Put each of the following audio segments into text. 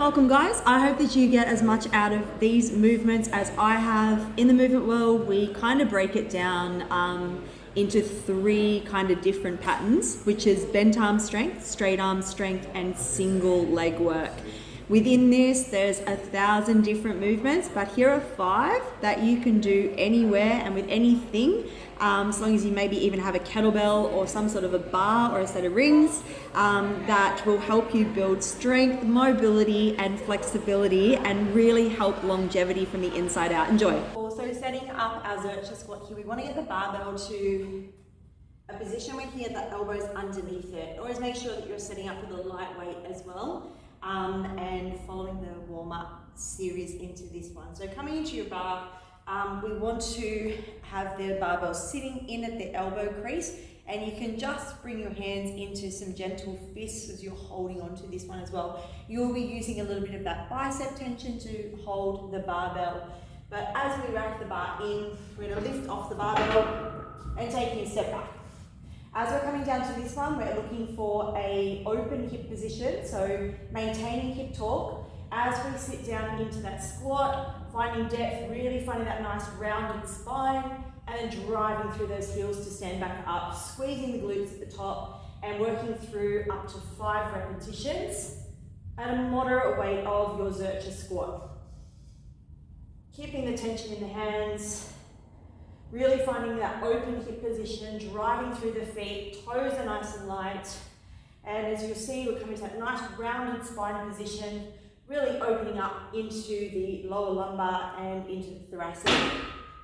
Welcome guys, I hope that you get as much out of these movements as I have. In the movement world, we kind of break it down into three kind of different patterns, which is bent arm strength, straight arm strength, and single leg work. Within this, there's 1,000 different movements, but here are 5 that you can do anywhere and with anything, as long as you maybe even have a kettlebell or some sort of a bar or a set of rings, that will help you build strength, mobility, and flexibility, and really help longevity from the inside out. Enjoy. Also setting up our Zercher squat here, we want to get the barbell to a position where you can get the elbows underneath it. Always make sure that you're setting up with a light weight as well. And following the warm-up series into this one. So coming into your bar, we want to have the barbell sitting in at the elbow crease, and you can just bring your hands into some gentle fists as you're holding onto this one as well. You'll be using a little bit of that bicep tension to hold the barbell. But as we rack the bar in, we're going to lift off the barbell and taking a step back. As we're coming down to this one, we're looking for an open hip position, so maintaining hip torque. As we sit down into that squat, finding depth, really finding that nice rounded spine, and driving through those heels to stand back up, squeezing the glutes at the top, and working through up to 5 repetitions at a moderate weight of your Zercher squat. Keeping the tension in the hands, really finding that open hip position, driving through the feet, toes are nice and light. And as you'll see, we're coming to that nice rounded spine position, really opening up into the lower lumbar and into the thoracic.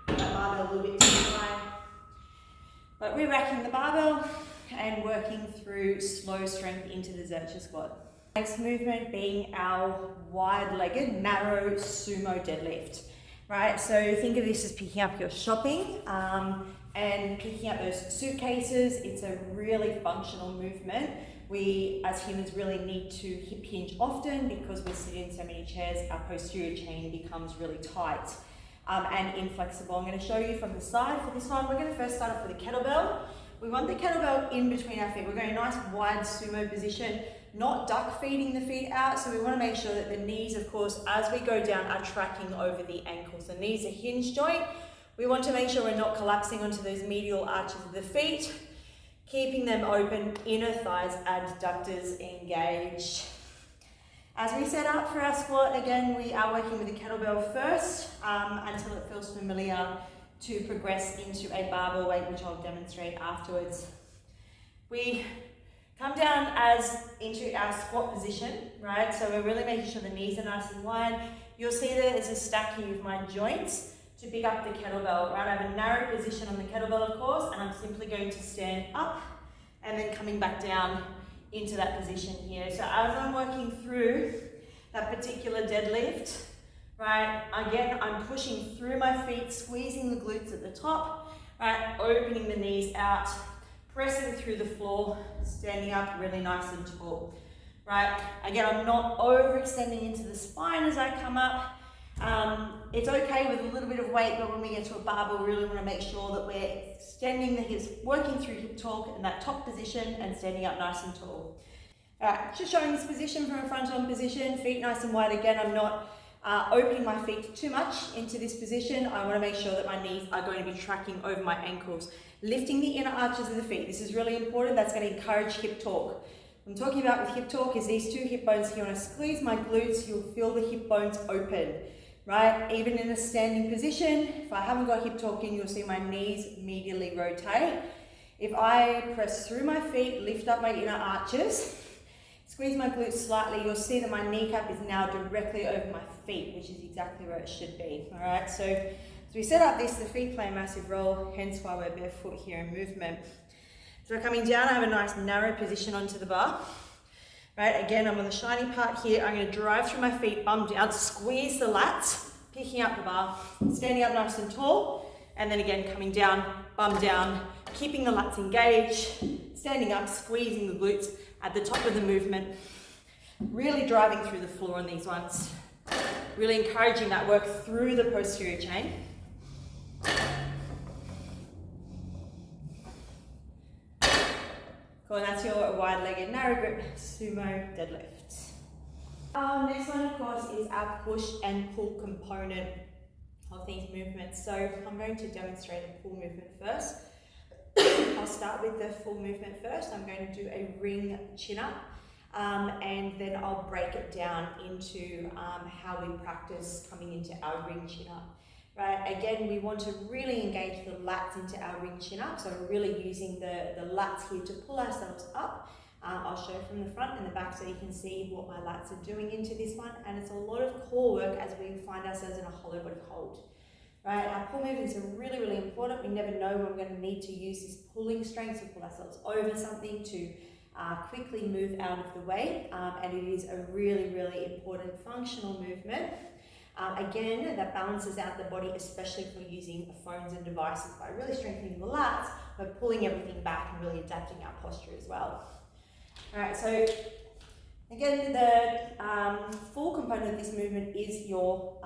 That barbell a little bit too high. But we're racking the barbell and working through slow strength into the Zercher squat. Next movement being our wide-legged, narrow sumo deadlift. Right, so think of this as picking up your shopping and picking up those suitcases. It's a really functional movement. We, as humans, really need to hip hinge often because we're sitting in so many chairs, our posterior chain becomes really tight and inflexible. I'm going to show you from the side for this one. We're going to first start off with a kettlebell. We want the kettlebell in between our feet. We're going a nice wide sumo position, not duck feeding the feet out. So we want to make sure that the knees, of course, as we go down, are tracking over the ankles. The knees are hinge joint. We want to make sure we're not collapsing onto those medial arches of the feet, keeping them open, inner thighs, adductors engaged. As we set up for our squat, again, we are working with the kettlebell first until it feels familiar to progress into a barbell weight, which I'll demonstrate afterwards. We come down into our squat position, right? So we're really making sure the knees are nice and wide. You'll see there is a stacking of my joints to pick up the kettlebell, right? I have a narrow position on the kettlebell, of course, and I'm simply going to stand up and then coming back down into that position here. So as I'm working through that particular deadlift, right, again, I'm pushing through my feet, squeezing the glutes at the top, right, opening the knees out, pressing through the floor, standing up really nice and tall, right? Again, I'm not overextending into the spine as I come up. It's okay with a little bit of weight, but when we get to a barbell, we really want to make sure that we're extending the hips, working through hip torque in that top position and standing up nice and tall. All right, just showing this position from a front-on position, feet nice and wide. Again, I'm not opening my feet too much into this position. I want to make sure that my knees are going to be tracking over my ankles. Lifting the inner arches of the feet. This is really important. That's going to encourage hip torque. What I'm talking about with hip torque is these 2 hip bones here. When I squeeze my glutes, you'll feel the hip bones open, right? Even in a standing position, if I haven't got hip torque in, you'll see my knees immediately rotate. If I press through my feet, lift up my inner arches, squeeze my glutes slightly, you'll see that my kneecap is now directly over my feet, which is exactly where it should be, all right? So as we set up this, the feet play a massive role, hence why we're barefoot here in movement. So we're coming down, I have a nice narrow position onto the bar, right? Again, I'm on the shiny part here. I'm going to drive through my feet, bum down, squeeze the lats, picking up the bar, standing up nice and tall, and then again coming down, bum down, keeping the lats engaged, standing up, squeezing the glutes at the top of the movement, really driving through the floor on these ones, really encouraging that work through the posterior chain. Cool, and that's your wide-legged narrow grip sumo deadlift. Next one, of course, is our push and pull component of these movements. So I'm going to demonstrate a pull movement first. I'll start with the full movement first. I'm going to do a ring chin up, and then I'll break it down into how we practice coming into our ring chin up. Right, again, we want to really engage the lats into our ring chin up, so we're really using the lats here to pull ourselves up. I'll show from the front and the back so you can see what my lats are doing into this one, and it's a lot of core work as we find ourselves in a hollow body hold. Right, our pull movements are really, really important. We never know when we're going to need to use this pulling strength to pull ourselves over something, to quickly move out of the way, and it is a really, really important functional movement. Again, that balances out the body, especially if we're using phones and devices, by really strengthening the lats, but pulling everything back and really adapting our posture as well. Alright, so again, the full component of this movement is your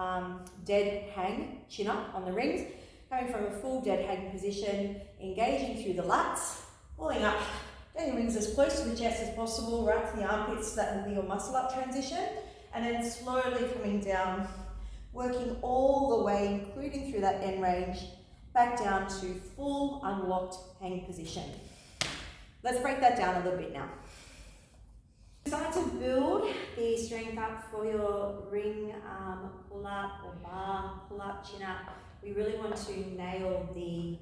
dead hang, chin up on the rings, coming from a full dead hang position, engaging through the lats, pulling up, getting rings as close to the chest as possible, right to the armpits, that will be your muscle up transition, and then slowly coming down, working all the way, including through that end range, back down to full unlocked hang position. Let's break that down a little bit now. Start to build the strength up for your ring pull up or bar pull up, chin up. We really want to nail the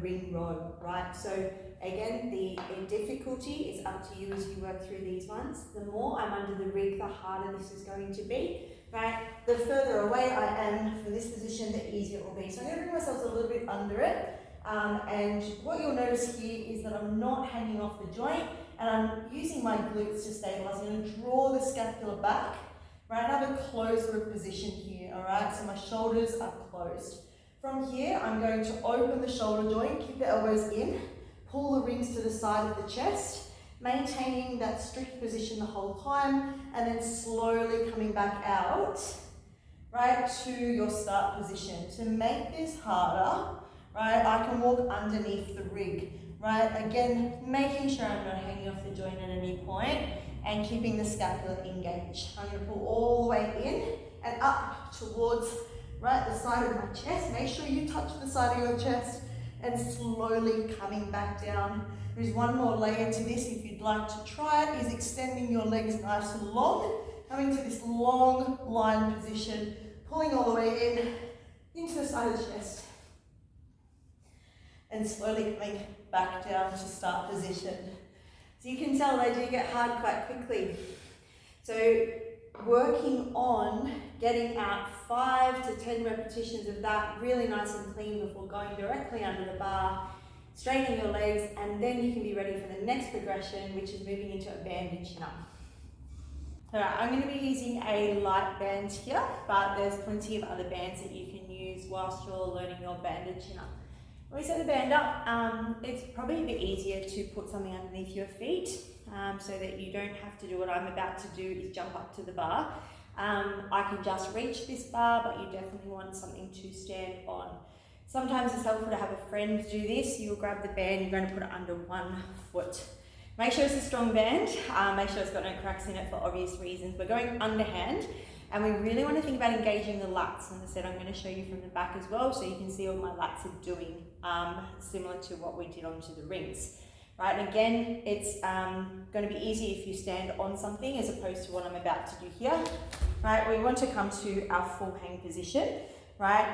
ring row, right? So again, the difficulty is up to you as you work through these ones. The more I'm under the rig, the harder this is going to be, right? The further away I am from this position, the easier it will be. So I'm going to bring myself a little bit under it. And what you'll notice here is that I'm not hanging off the joint, and I'm using my glutes to stabilize. I'm going to draw the scapula back, right? I have a closed grip position here, all right? So my shoulders are closed. From here, I'm going to open the shoulder joint, keep the elbows in, pull the rings to the side of the chest, maintaining that strict position the whole time, and then slowly coming back out, right, to your start position. To make this harder, right, I can walk underneath the rig, right? Again, making sure I'm not hanging off the joint at any point and keeping the scapula engaged. I'm going to pull all the way in and up towards, right, the side of my chest. Make sure you touch the side of your chest, and slowly coming back down. There's one more layer to this if you'd like to try it, is extending your legs nice and long, coming to this long line position, pulling all the way into the side of the chest, and slowly coming back down to start position. So you can tell they do get hard quite quickly. So working on getting out 5 to 10 repetitions of that really nice and clean before going directly under the bar, straightening your legs, and then you can be ready for the next progression, which is moving into a banded chin up. Alright, I'm going to be using a light band here, but there's plenty of other bands that you can use whilst you're learning your banded chin up. When we set the band up, it's probably a bit easier to put something underneath your feet so that you don't have to do what I'm about to do, is jump up to the bar. I can just reach this bar, but you definitely want something to stand on. Sometimes it's helpful to have a friend do this. You'll grab the band, you're going to put it under one foot. Make sure it's a strong band, make sure it's got no cracks in it for obvious reasons. We're going underhand, and we really want to think about engaging the lats. As I said, I'm going to show you from the back as well, so you can see what my lats are doing, similar to what we did onto the rings. Right, and again, it's going to be easy if you stand on something as opposed to what I'm about to do here. Right, we want to come to our full hang position, right,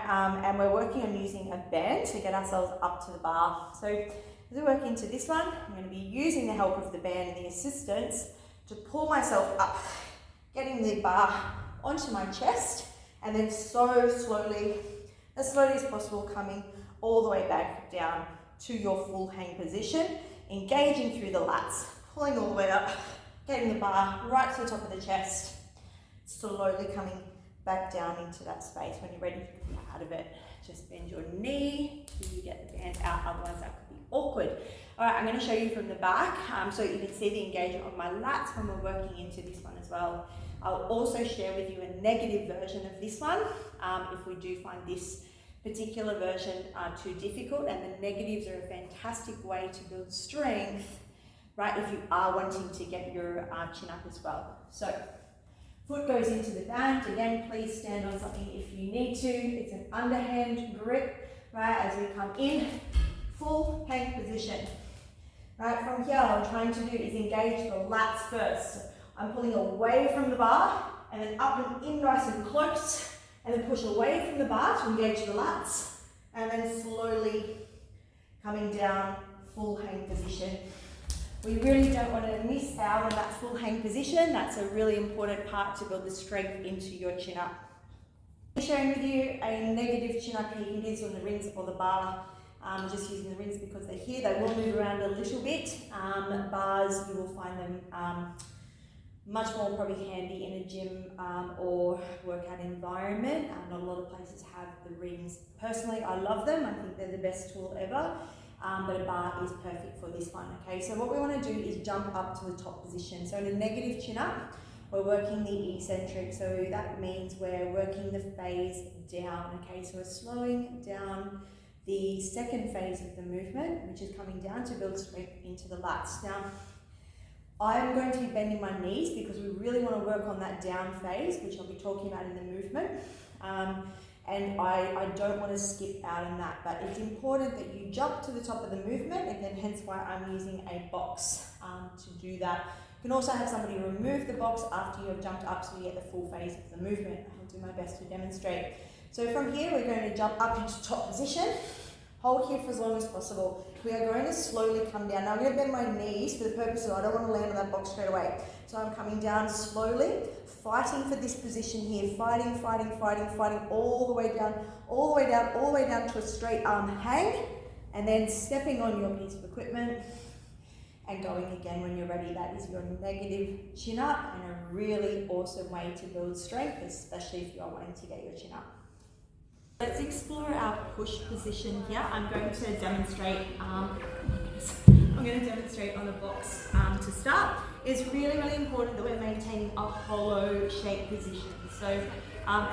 and we're working on using a band to get ourselves up to the bar. So as we work into this one, I'm going to be using the help of the band and the assistance to pull myself up, getting the bar onto my chest, and then so slowly, as slowly as possible, coming all the way back down to your full hang position, engaging through the lats, pulling all the way up, getting the bar right to the top of the chest, slowly coming back down into that space. When you're ready to come out of it, just bend your knee till you get the band out, otherwise that could be awkward. All right, I'm going to show you from the back so you can see the engagement of my lats when we're working into this one as well. I'll also share with you a negative version of this one if we do find this particular version too difficult, and the negatives are a fantastic way to build strength right, if you are wanting to get your chin up as well. So, foot goes into the band. Again, please stand on something if you need to. It's an underhand grip, right, as we come in, full plank position. Right, from here, what I'm trying to do is engage the lats first. So I'm pulling away from the bar, and then up and in nice and close, and then push away from the bar to engage the lats, and then slowly coming down, full hang position. We really don't want to miss out on that full hang position. That's a really important part to build the strength into your chin up. I'm sharing with you a negative chin up here. You can do this on the rings or the bar. Just using the rings because they're here. They will move around a little bit. Bars, you will find them much more probably handy in a gym or workout environment. Not a lot of places have the rings. Personally, I love them. I think they're the best tool ever. But a bar is perfect for this one. Okay, so what we want to do is jump up to the top position. So in a negative chin up, we're working the eccentric. So that means we're working the phase down. Okay, so we're slowing down the second phase of the movement, which is coming down to build strength into the lats. Now, I'm going to be bending my knees because we really want to work on that down phase, which I'll be talking about in the movement. And I don't want to skip out on that, but it's important that you jump to the top of the movement, and then hence why I'm using a box to do that. You can also have somebody remove the box after you have jumped up so you get the full phase of the movement. I'll do my best to demonstrate. So from here, we're going to jump up into top position. Hold here for as long as possible. We are going to slowly come down. Now I'm going to bend my knees for the purpose of I don't want to land on that box straight away. So I'm coming down slowly, fighting for this position here, fighting all the way down to a straight arm hang, and then stepping on your piece of equipment and going again when you're ready. That is your negative chin up, and a really awesome way to build strength, especially if you are wanting to get your chin up. Let's explore our push position here. I'm going to demonstrate on a box to start. It's really, really important that we're maintaining a hollow shape position. So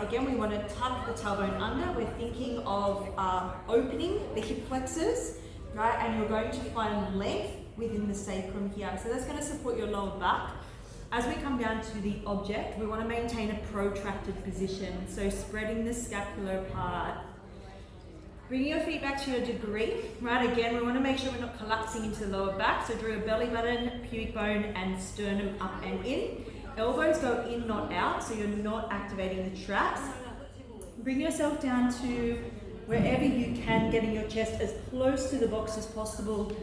again, we want to tuck the tailbone under. We're thinking of opening the hip flexors, right? And you're going to find length within the sacrum here. So that's going to support your lower back. As we come down to the object, we want to maintain a protracted position. So spreading the scapula apart. Bringing your feet back to your degree, right? Again, we want to make sure we're not collapsing into the lower back. So draw your belly button, pubic bone, and sternum up and in. Elbows go in, not out, so you're not activating the traps. Bring yourself down to wherever you can, getting your chest as close to the box as possible,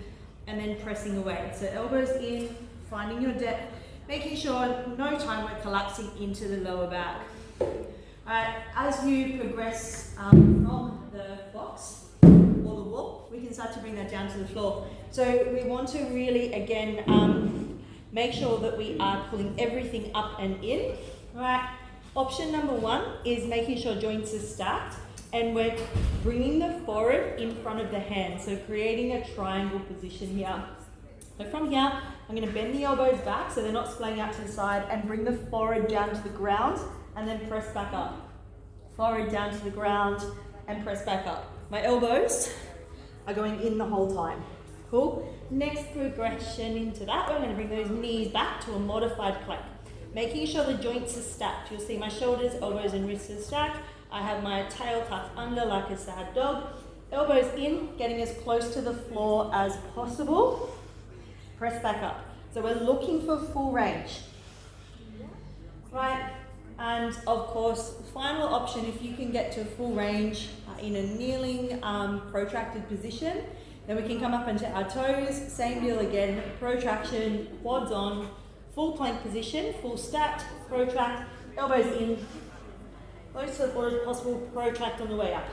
and then pressing away. So elbows in, finding your depth, making sure no time we're collapsing into the lower back. Alright, as you progress from the box or the wall, we can start to bring that down to the floor. So we want to really, again, make sure that we are pulling everything up and in. Right. Option number one is making sure joints are stacked, and we're bringing the forehead in front of the hand, so creating a triangle position here. So from here, I'm going to bend the elbows back so they're not splaying out to the side, and bring the forehead down to the ground, and then press back up. Forehead down to the ground and press back up. My elbows are going in the whole time. Cool. Next progression into that, we're going to bring those knees back to a modified plank. Making sure the joints are stacked. You'll see my shoulders, elbows and wrists are stacked. I have my tail tucked under like a sad dog. Elbows in, getting as close to the floor as possible. Press back up. So we're looking for full range. Right, and of course, final option, if you can get to full range in a kneeling, protracted position, then we can come up into our toes. Same deal again, protraction, quads on, full plank position, full stacked, protract, elbows in, close to the floor as possible, protract on the way up.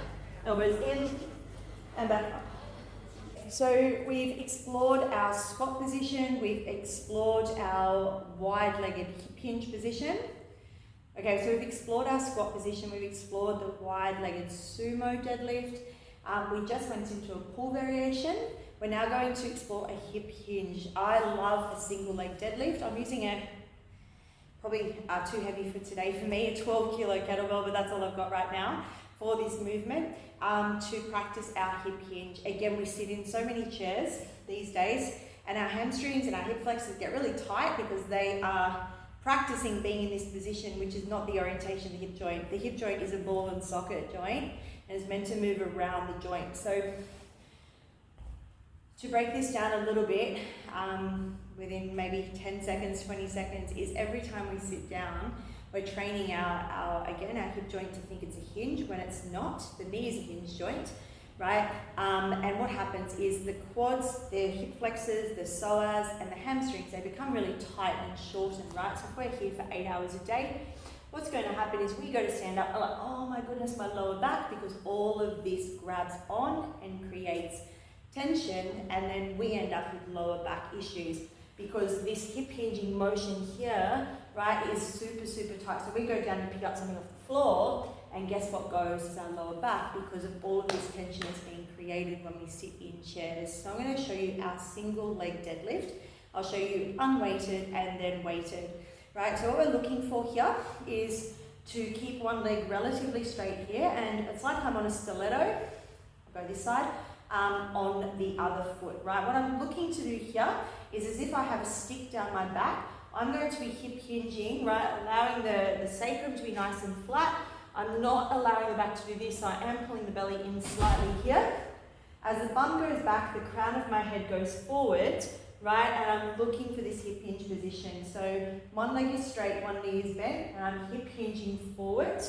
Elbows in and back up. So we've explored our squat position, we've explored our wide-legged hip hinge position. Okay, so we've explored our squat position, we've explored the wide-legged sumo deadlift. We just went into a pull variation. We're now going to explore a hip hinge. I love a single leg deadlift. I'm using a, probably too heavy for today for me, a 12 kilo kettlebell, but that's all I've got right now for this movement to practice our hip hinge. Again, we sit in so many chairs these days, And our hamstrings and our hip flexors get really tight because they are practicing being in this position, which is not the orientation of the hip joint. The hip joint is a ball and socket joint and is meant to move around the joint. So to break this down a little bit, within maybe 10 seconds, 20 seconds, is every time we sit down, we're training our hip joint to think it's a hinge when it's not. The knee is a hinge joint, right? And what happens is the quads, the hip flexors, the psoas, and the hamstrings, they become really tight and shortened, right? So if we're here for 8 hours a day, what's going to happen is we go to stand up, we're like, oh my goodness, my lower back, because all of this grabs on and creates tension, and then we end up with lower back issues because this hip hinging motion here, right, is super, super tight. So we go down and pick up something off the floor, and guess what goes is our lower back because of all of this tension that's being created when we sit in chairs. So I'm going to show you our single leg deadlift. I'll show you unweighted and then weighted, right? So what we're looking for here is to keep one leg relatively straight here, and it's like I'm on a stiletto. I'll go this side. On the other foot, right? What I'm looking to do here is as if I have a stick down my back, I'm going to be hip hinging, right? Allowing the sacrum to be nice and flat. I'm not allowing the back to do this, so I am pulling the belly in slightly here. As the bum goes back, the crown of my head goes forward, right? And I'm looking for this hip hinge position. So one leg is straight, one knee is bent, and I'm hip hinging forward,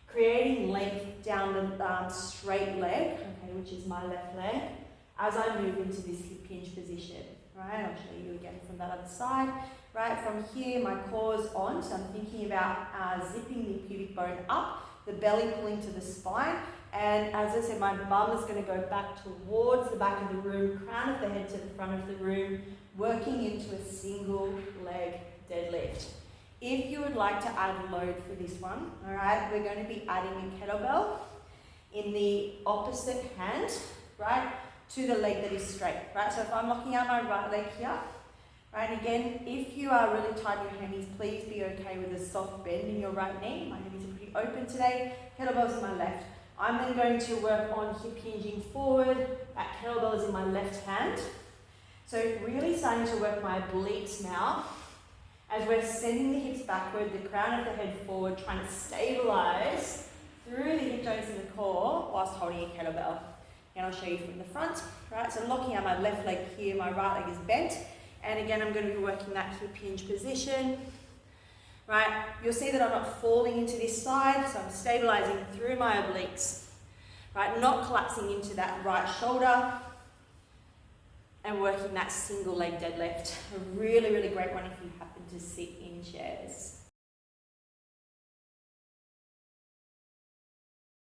creating length down the straight leg, okay, which is my left leg, as I move into this hip hinge position, right? I'll show you again from that other side, right? From here, my core's on, so I'm thinking about zipping the pubic bone up, the belly pulling to the spine, and as I said, my bum is going to go back towards the back of the room, crown of the head to the front of the room, working into a single leg deadlift. If you would like to add load for this one, all right, we're going to be adding a kettlebell in the opposite hand, right, to the leg that is straight, right? So if I'm locking out my right leg here, right, and again, if you are really tight in your hammies, please be okay with a soft bend in your right knee. My hammies are pretty open today. Kettlebell's in my left. I'm then going to work on hip hinging forward. That kettlebell is in my left hand. So really starting to work my obliques now. As we're sending the hips backward, the crown of the head forward, trying to stabilize through the hip joints and the core whilst holding a kettlebell. And I'll show you from the front, right? So locking out my left leg here, my right leg is bent. And again, I'm going to be working that hip hinge position, right? You'll see that I'm not falling into this side, so I'm stabilizing through my obliques, right? Not collapsing into that right shoulder, and working that single leg deadlift. A really, really great one if you happen to sit in chairs.